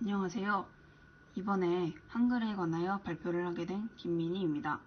안녕하세요. 이번에 한글에 관하여 발표를 하게 된 김민희입니다.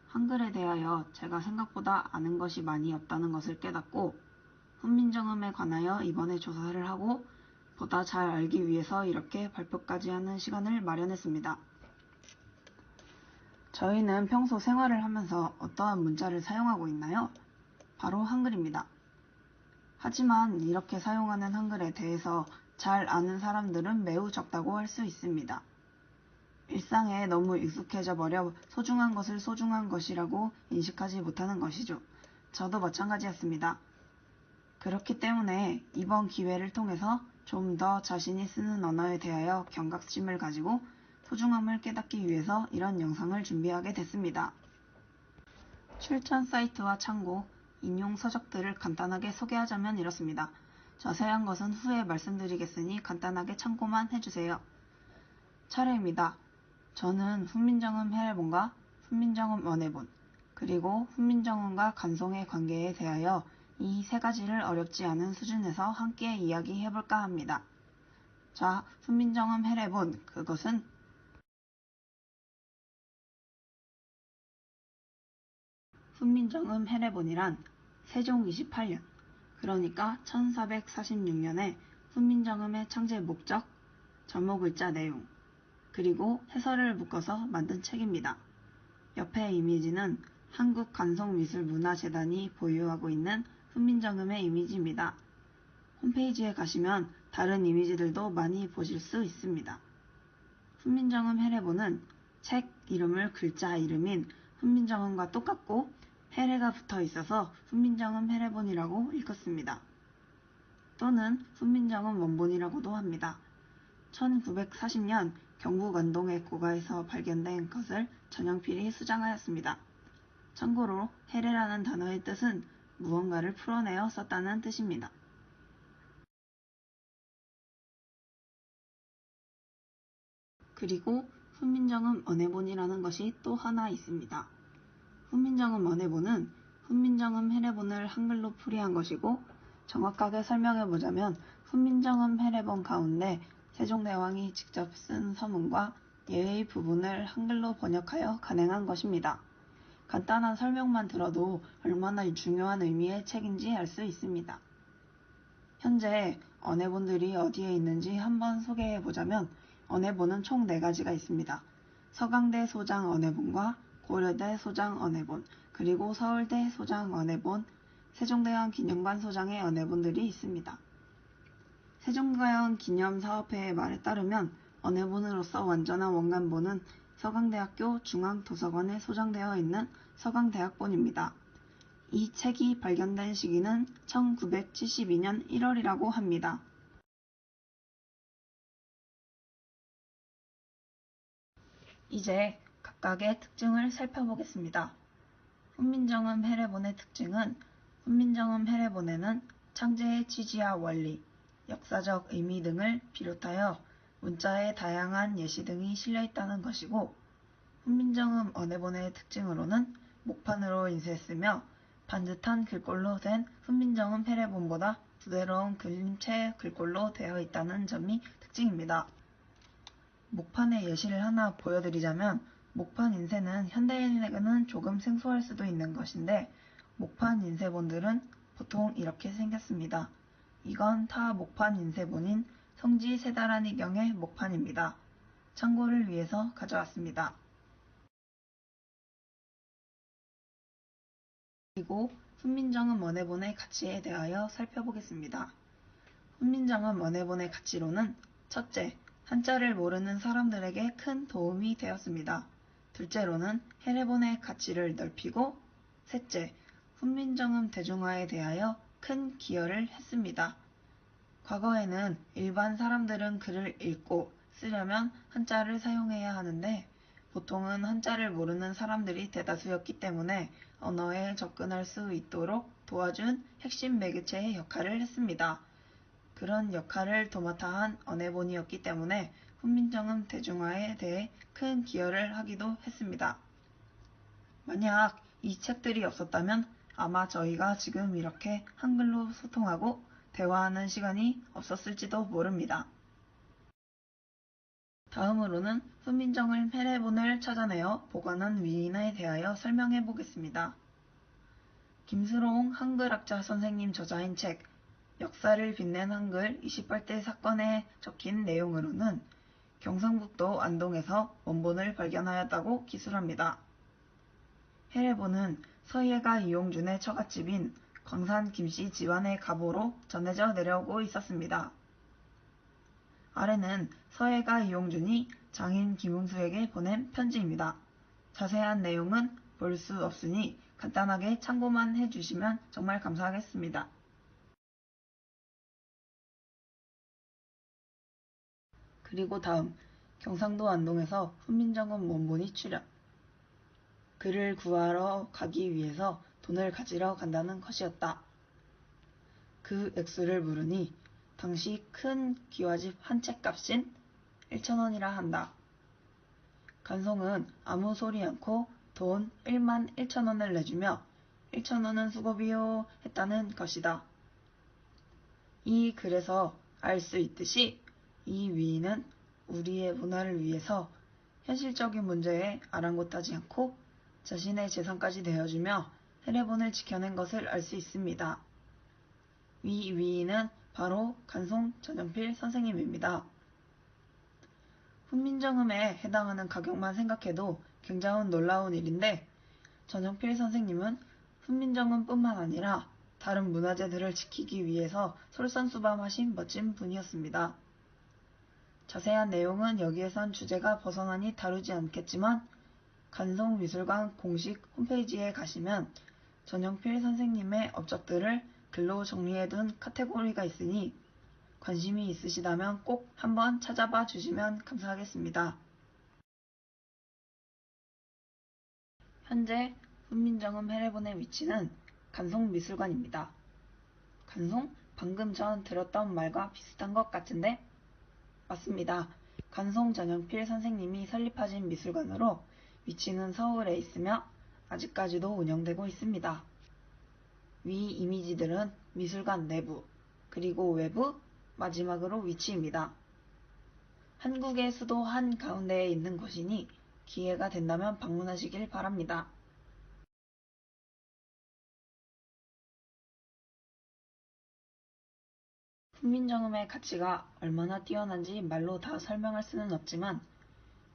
한글에 대하여 제가 생각보다 아는 것이 많이 없다는 것을 깨닫고 훈민정음에 관하여 이번에 조사를 하고 보다 잘 알기 위해서 이렇게 발표까지 하는 시간을 마련했습니다. 저희는 평소 생활을 하면서 어떠한 문자를 사용하고 있나요? 바로 한글입니다. 하지만 이렇게 사용하는 한글에 대해서 잘 아는 사람들은 매우 적다고 할 수 있습니다. 일상에 너무 익숙해져 버려 소중한 것을 소중한 것이라고 인식하지 못하는 것이죠. 저도 마찬가지였습니다. 그렇기 때문에 이번 기회를 통해서 좀 더 자신이 쓰는 언어에 대하여 경각심을 가지고 소중함을 깨닫기 위해서 이런 영상을 준비하게 됐습니다. 출처 사이트와 참고, 인용 서적들을 간단하게 소개하자면 이렇습니다. 자세한 것은 후에 말씀드리겠으니 간단하게 참고만 해주세요. 차례입니다. 저는 훈민정음 해례본과 훈민정음 원해본, 그리고 훈민정음과 간송의 관계에 대하여 이 세 가지를 어렵지 않은 수준에서 함께 이야기해볼까 합니다. 자, 훈민정음 해례본, 그것은 훈민정음 해례본이란 세종 28년, 그러니까 1446년에 훈민정음의 창제 목적, 전모글자 내용, 그리고 해설을 묶어서 만든 책입니다. 옆에 이미지는 한국간송미술문화재단이 보유하고 있는 훈민정음의 이미지입니다. 홈페이지에 가시면 다른 이미지들도 많이 보실 수 있습니다. 훈민정음 해례본은 책 이름을 글자 이름인 훈민정음과 똑같고 해례가 붙어 있어서 훈민정음 해례본이라고 읽었습니다. 또는 훈민정음 원본이라고도 합니다. 1940년 경북 안동의 고가에서 발견된 것을 전영필이 수장하였습니다. 참고로 해례라는 단어의 뜻은 무언가를 풀어내어 썼다는 뜻입니다. 그리고 훈민정음 원해본이라는 것이 또 하나 있습니다. 훈민정음 원해본은 훈민정음 해례본을 한글로 풀이한 것이고 정확하게 설명해보자면 훈민정음 해례본 가운데 세종대왕이 직접 쓴 서문과 예의 부분을 한글로 번역하여 간행한 것입니다. 간단한 설명만 들어도 얼마나 중요한 의미의 책인지 알 수 있습니다. 현재 언해본들이 어디에 있는지 한번 소개해보자면 언해본은 총 4가지가 있습니다. 서강대 소장 언해본과 고려대 소장 언해본, 그리고 서울대 소장 언해본, 세종대왕 기념관 소장의 언해본들이 있습니다. 세종대왕 기념사업회의 말에 따르면 언해본으로서 완전한 원간본은 서강대학교 중앙도서관에 소장되어 있는 서강대학본입니다. 이 책이 발견된 시기는 1972년 1월이라고 합니다. 이제 각각의 특징을 살펴보겠습니다. 훈민정음 해례본의 특징은 훈민정음 해례본에는 창제의 취지와 원리, 역사적 의미 등을 비롯하여 문자의 다양한 예시 등이 실려있다는 것이고, 훈민정음 언해본의 특징으로는 목판으로 인쇄했으며 반듯한 글꼴로 된 훈민정음 해례본보다 부드러운 그림체 글꼴로 되어 있다는 점이 특징입니다. 목판의 예시를 하나 보여드리자면 목판 인쇄는 현대인에게는 조금 생소할 수도 있는 것인데 목판 인쇄본들은 보통 이렇게 생겼습니다. 이건 타 목판 인쇄본인 성지 세다라니경의 목판입니다. 참고를 위해서 가져왔습니다. 그리고 훈민정음 원해본의 가치에 대하여 살펴보겠습니다. 훈민정음 원해본의 가치로는 첫째, 한자를 모르는 사람들에게 큰 도움이 되었습니다. 둘째로는 해례본의 가치를 넓히고, 셋째, 훈민정음 대중화에 대하여 큰 기여를 했습니다. 과거에는 일반 사람들은 글을 읽고 쓰려면 한자를 사용해야 하는데 보통은 한자를 모르는 사람들이 대다수였기 때문에 언어에 접근할 수 있도록 도와준 핵심 매개체의 역할을 했습니다. 그런 역할을 도맡아 한 언해본이었기 때문에 훈민정음 대중화에 대해 큰 기여를 하기도 했습니다. 만약 이 책들이 없었다면 아마 저희가 지금 이렇게 한글로 소통하고 대화하는 시간이 없었을지도 모릅니다. 다음으로는 훈민정음 해례본을 찾아내어 보관한 위인에 대하여 설명해 보겠습니다. 김수롱 한글학자 선생님 저자인 책 역사를 빛낸 한글 28대 사건에 적힌 내용으로는 경상북도 안동에서 원본을 발견하였다고 기술합니다. 해례본은 서예가 이용준의 처갓집인 광산 김씨 집안의 가보로 전해져 내려오고 있었습니다. 아래는 서예가 이용준이 장인 김웅수에게 보낸 편지입니다. 자세한 내용은 볼 수 없으니 간단하게 참고만 해주시면 정말 감사하겠습니다. 그리고 다음, 경상도 안동에서 훈민정음 원본이 출현. 그를 구하러 가기 위해서 돈을 가지러 간다는 것이었다. 그 액수를 물으니 당시 큰 기와집 한 채 값인 1,000원이라 한다. 간송은 아무 소리 않고 돈 11,000원을 내주며 1,000원은 수고비요 했다는 것이다. 이 글에서 알 수 있듯이 이 위인은 우리의 문화를 위해서 현실적인 문제에 아랑곳하지 않고 자신의 재산까지 내어주며 해례본을 지켜낸 것을 알 수 있습니다. 위 위인은 바로 간송 전영필 선생님입니다. 훈민정음에 해당하는 가격만 생각해도 굉장히 놀라운 일인데 전영필 선생님은 훈민정음뿐만 아니라 다른 문화재들을 지키기 위해서 솔선수범하신 멋진 분이었습니다. 자세한 내용은 여기에선 주제가 벗어나니 다루지 않겠지만 간송미술관 공식 홈페이지에 가시면 전영필 선생님의 업적들을 글로 정리해둔 카테고리가 있으니 관심이 있으시다면 꼭 한번 찾아봐 주시면 감사하겠습니다. 현재 훈민정음 해례본의 위치는 간송미술관입니다. 간송? 방금 전 들었던 말과 비슷한 것 같은데? 맞습니다. 간송 전영필 선생님이 설립하신 미술관으로 위치는 서울에 있으며 아직까지도 운영되고 있습니다. 위 이미지들은 미술관 내부, 그리고 외부, 마지막으로 위치입니다. 한국의 수도 한가운데에 있는 곳이니 기회가 된다면 방문하시길 바랍니다. 훈민정음의 가치가 얼마나 뛰어난지 말로 다 설명할 수는 없지만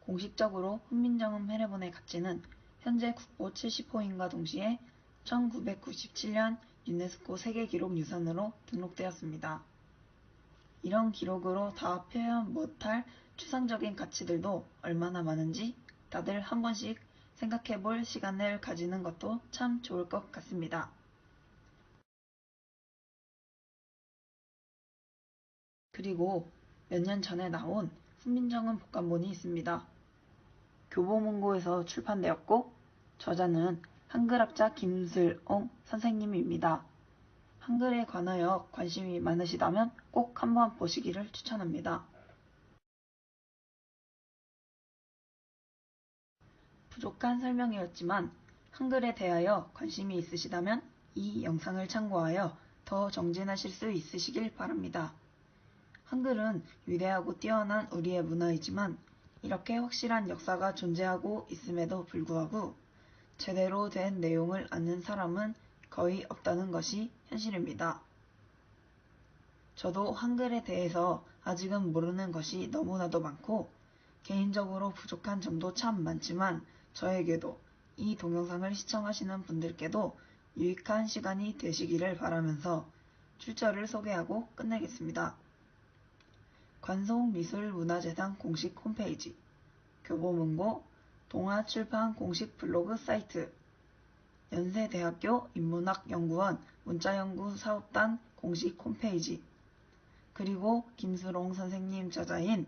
공식적으로 훈민정음 해례본의 가치는 현재 국보 70호인과 동시에 1997년 유네스코 세계기록유산으로 등록되었습니다. 이런 기록으로 다 표현 못할 추상적인 가치들도 얼마나 많은지 다들 한 번씩 생각해 볼 시간을 가지는 것도 참 좋을 것 같습니다. 그리고 몇 년 전에 나온 훈민정음 복간본이 있습니다. 교보문고에서 출판되었고 저자는 한글학자 김슬옹 선생님입니다. 한글에 관하여 관심이 많으시다면 꼭 한번 보시기를 추천합니다. 부족한 설명이었지만 한글에 대하여 관심이 있으시다면 이 영상을 참고하여 더 정진하실 수 있으시길 바랍니다. 한글은 위대하고 뛰어난 우리의 문화이지만 이렇게 확실한 역사가 존재하고 있음에도 불구하고 제대로 된 내용을 아는 사람은 거의 없다는 것이 현실입니다. 저도 한글에 대해서 아직은 모르는 것이 너무나도 많고 개인적으로 부족한 점도 참 많지만 저에게도 이 동영상을 시청하시는 분들께도 유익한 시간이 되시기를 바라면서 출처를 소개하고 끝내겠습니다. 관송미술문화재단 공식 홈페이지, 교보문고, 동아출판 공식 블로그 사이트, 연세대학교 인문학연구원 문자연구사업단 공식 홈페이지, 그리고 김수롱 선생님 저자인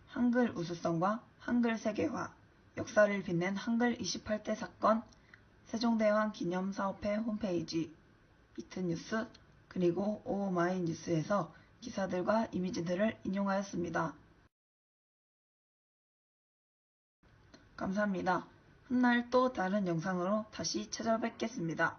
한글 우수성과 한글 세계화, 역사를 빛낸 한글 28대 사건, 세종대왕 기념사업회 홈페이지, 이트뉴스, 그리고 오마이뉴스에서 기사들과 이미지들을 인용하였습니다. 감사합니다. 훗날 또 다른 영상으로 다시 찾아뵙겠습니다.